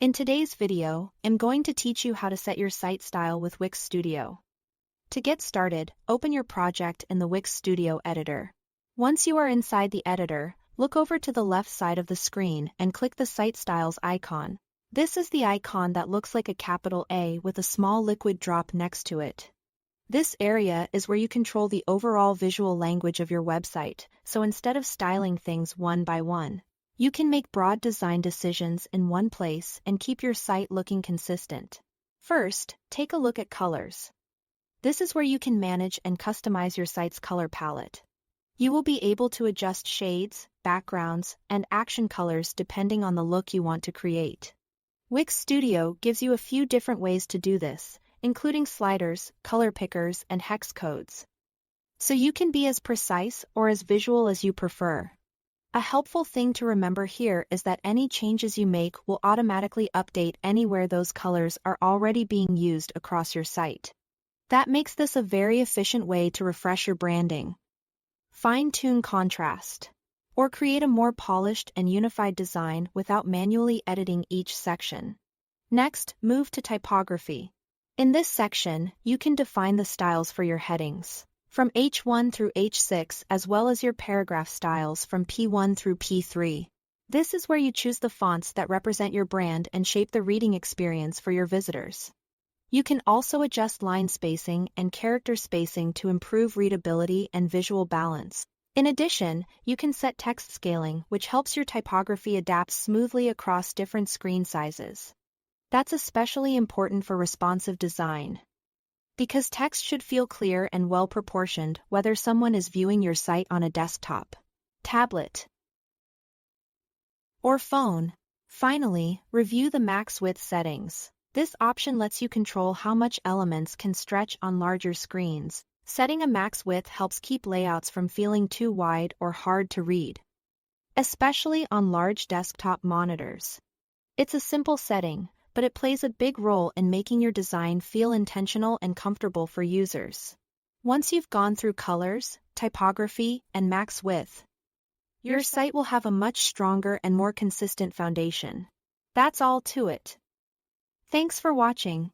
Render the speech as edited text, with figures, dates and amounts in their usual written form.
In today's video, I'm going to teach you how to set your site style with Wix Studio. To get started, open your project in the Wix Studio editor. Once you are inside the editor, look over to the left side of the screen and click the Site Styles icon. This is the icon that looks like a capital A with a small liquid drop next to it. This area is where you control the overall visual language of your website, so instead of styling things one by one, you can make broad design decisions in one place and keep your site looking consistent. First, take a look at colors. This is where you can manage and customize your site's color palette. You will be able to adjust shades, backgrounds, and action colors depending on the look you want to create. Wix Studio gives you a few different ways to do this, including sliders, color pickers, and hex codes. So you can be as precise or as visual as you prefer. A helpful thing to remember here is that any changes you make will automatically update anywhere those colors are already being used across your site. That makes this a very efficient way to refresh your branding. Fine-tune contrast, or create a more polished and unified design without manually editing each section. Next, move to typography. In this section, you can define the styles for your headings, from H1 through H6, as well as your paragraph styles from P1 through P3. This is where you choose the fonts that represent your brand and shape the reading experience for your visitors. You can also adjust line spacing and character spacing to improve readability and visual balance. In addition, you can set text scaling, which helps your typography adapt smoothly across different screen sizes. That's especially important for responsive design, because text should feel clear and well-proportioned whether someone is viewing your site on a desktop, tablet, or phone. Finally, review the max width settings. This option lets you control how much elements can stretch on larger screens. Setting a max width helps keep layouts from feeling too wide or hard to read, especially on large desktop monitors. It's a simple setting, but it plays a big role in making your design feel intentional and comfortable for users. Once you've gone through colors, typography, and max width, your site will have a much stronger and more consistent foundation. That's all to it. Thanks for watching.